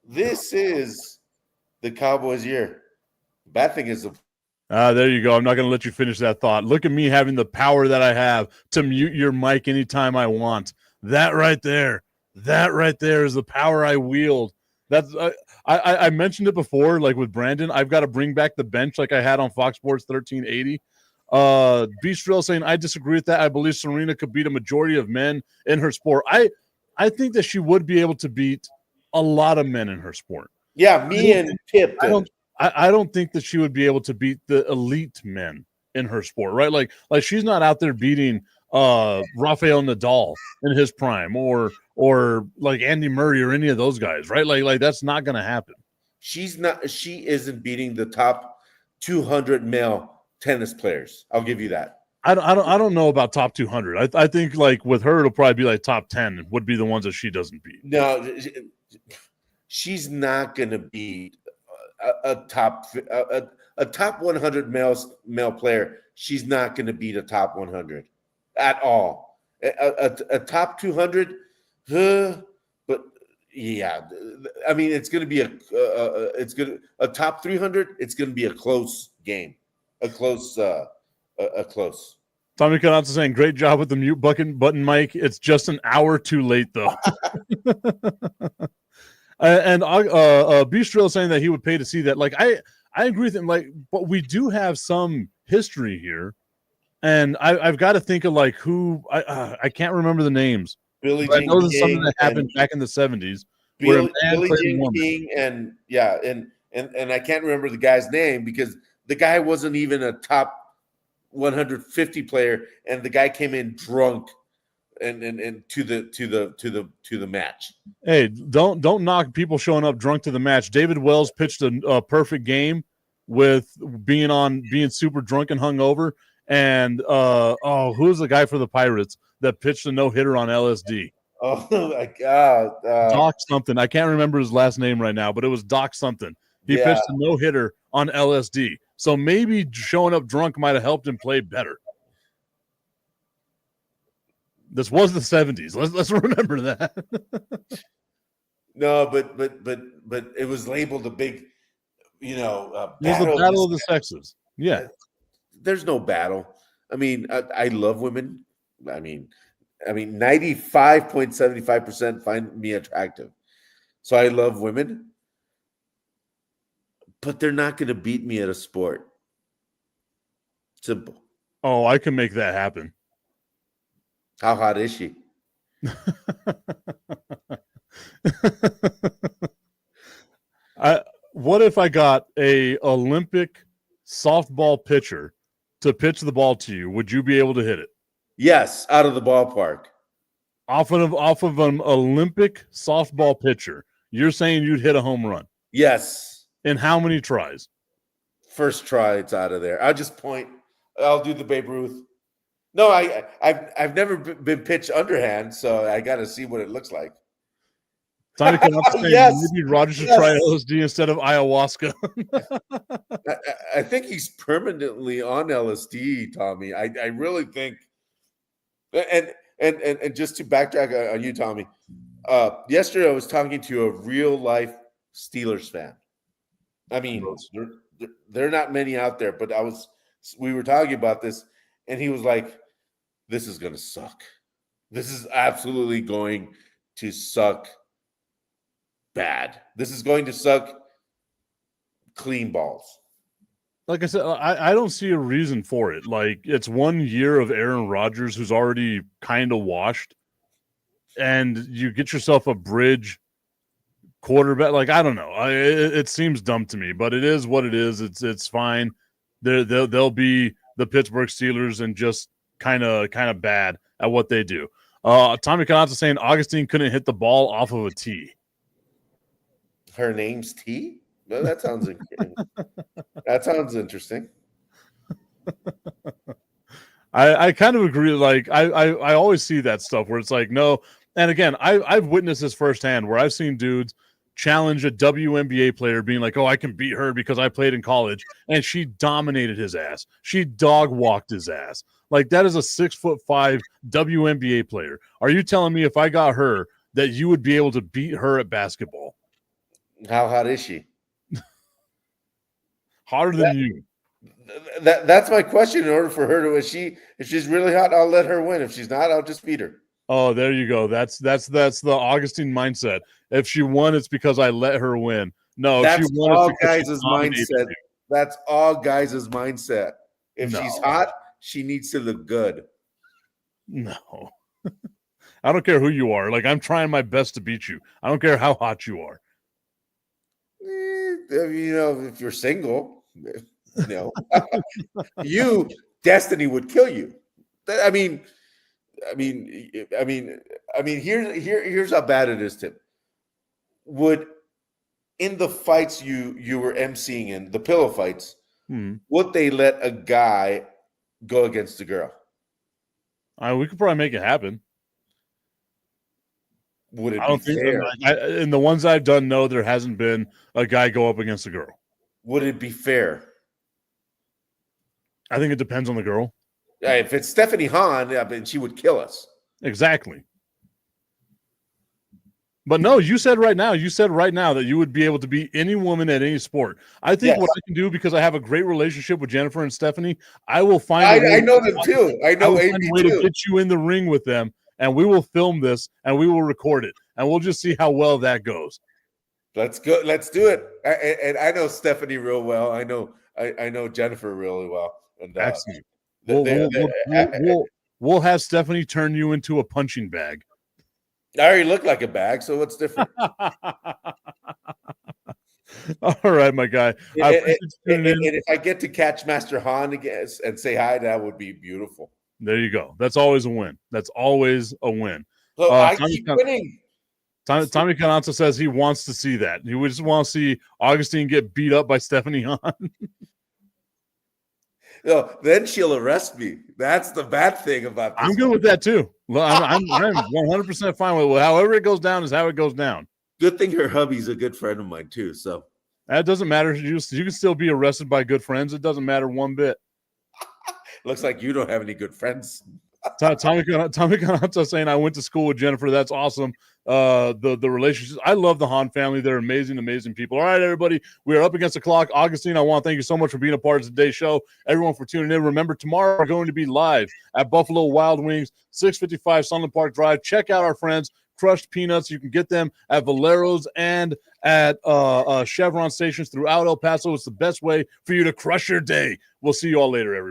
This is the Cowboys' year. The bad thing is
there you go. I'm not going to let you finish that thought. Look at me having the power that I have to mute your mic anytime I want. That right there is the power I wield. That's I mentioned it before, like with Brandon. I've got to bring back the bench like I had on Fox Sports 1380. Beastrill saying, I disagree with that. I believe Serena could beat a majority of men in her sport. I think that she would be able to beat a lot of men in her sport.
Yeah, me and Tipton.
I don't think that she would be able to beat the elite men in her sport, right? Like she's not out there beating Rafael Nadal in his prime or like Andy Murray or any of those guys, right? Like that's not going to happen. She
isn't beating the top 200 male tennis players. I'll give you that.
I don't know about top 200. I think like with her it'll probably be like top 10 would be the ones that she doesn't beat.
No, she's not going to beat a top 100 male player. She's not going to beat a top 100 at all. A top 200, but yeah, I mean it's going to be a top 300. It's going to be a close game, a close.
Tommy Canazza saying, great job with the mute button, Mike. It's just an hour too late though. And Bistro saying that he would pay to see that. Like I agree with him. Like, but we do have some history here, and I've got to think of like who I can't remember the names.
Billie
Jean
I know
this is something that happened back in the 70s.
Billie Jean King and I can't remember the guy's name because the guy wasn't even a top 150 player, and the guy came in drunk. And to the match.
Hey, don't knock people showing up drunk to the match. David Wells pitched a perfect game with being super drunk and hungover. And who's the guy for the Pirates that pitched a no-hitter on LSD?
Oh my God,
Doc something. I can't remember his last name right now, but it was Doc something. He pitched a no-hitter on LSD. So maybe showing up drunk might have helped him play better. This was the 70s. Let's remember that.
No, but it was labeled a big,
it was the battle of the sexes. Yeah.
There's no battle. I mean, I love women. I mean, 95.75% find me attractive. So I love women. but they're not going to beat me at a sport. Simple.
Oh, I can make that happen.
How hot is she?
What if I got a Olympic softball pitcher to pitch the ball to you? Would you be able to hit it?
Yes, out of the ballpark.
Off of an Olympic softball pitcher, you're saying you'd hit a home run?
Yes.
In how many tries?
First try, it's out of there. I'll just point. I'll do the Babe Ruth. No, I've never been pitched underhand, so I got to see what it looks like.
Tommy Canapa saying
Yes.
maybe Roger should try LSD instead of ayahuasca.
I think he's permanently on LSD, Tommy. I really think, and just to backtrack on you, Tommy. Yesterday I was talking to a real life Steelers fan. I mean, there are not many out there, but we were talking about this, and he was like, "This is going to suck. This is absolutely going to suck bad. This is going to suck clean balls."
Like I said, I don't see a reason for it. Like, it's 1 year of Aaron Rodgers, who's already kind of washed, and you get yourself a bridge quarterback. Like, I don't know. It seems dumb to me, but it is what it is. It's fine. They'll be the Pittsburgh Steelers and just kind of bad at what they do. Tommy Canazza saying Augustine couldn't hit the ball off of a tee.
Her name's T? Well, that sounds that sounds interesting.
I kind of agree. Like, I always see that stuff where it's like, no. And again, I've witnessed this firsthand where I've seen dudes challenge a WNBA player being like, oh, I can beat her because I played in college. And she dominated his ass. She dog walked his ass. Like, that is a 6'5" WNBA player. Are you telling me if I got her that you would be able to beat her at basketball?
How hot is she?
Hotter than you.
That's my question. In order for her to, if she's really hot, I'll let her win. If she's not, I'll just beat her.
Oh, there you go. That's the Augustine mindset. If she won, it's because I let her win. No,
that's
if she won,
all
it's because
guys' mindset. That's all guys' mindset. If she's hot, she needs to look good.
No. I don't care who you are. Like, I'm trying my best to beat you. I don't care how hot you are.
If you're single, Destiny would kill you. Here's how bad it is, Tim. In the fights you were emceeing in, the pillow fights, would they let a guy go against a girl?
We could probably make it happen.
Would it
I don't
be
think
fair?
in the ones I've done, no, there hasn't been a guy go up against a girl.
Would it be fair?
I think it depends on the girl.
If it's Stephanie Hahn, she would kill us.
Exactly. But no, you said right now that you would be able to beat any woman at any sport. I think what I can do, because I have a great relationship with Jennifer and Stephanie, I will find
I know them too. I know
a way to get you in the ring with them, and we will film this and we will record it, and we'll just see how well that goes.
Let's go. Let's do it. And I know Stephanie real well. I know Jennifer really well. And
excellent. We'll have Stephanie turn you into a punching bag.
I already look like a bag, so what's different?
All right, my guy.
And if I get to catch Master Han again and say hi, that would be beautiful.
There you go. That's always a win. That's always a win.
So I keep winning.
Tommy Cananza says he wants to see that. He would just want to see Augustine get beat up by Stephanie Hahn.
No, then she'll arrest me. That's the bad thing about this.
I'm good with that too. I'm 100% fine with it. However it goes down is how it goes down.
Good thing her hubby's a good friend of mine too. So
that doesn't matter. You can still be arrested by good friends. It doesn't matter one bit.
Looks like you don't have any good friends.
Tommy Cananza saying I went to school with Jennifer. That's awesome. The relationships. I love the Hahn family. They're amazing people. All right, everybody. We are up against the clock. Augustine, I want to thank you so much for being a part of today's show. Everyone for tuning in. Remember, tomorrow we're going to be live at Buffalo Wild Wings, 655 Sunland Park Drive. Check out our friends, crushed peanuts. You can get them at Valero's and at Chevron stations throughout El Paso. It's the best way for you to crush your day. We'll see you all later, everybody.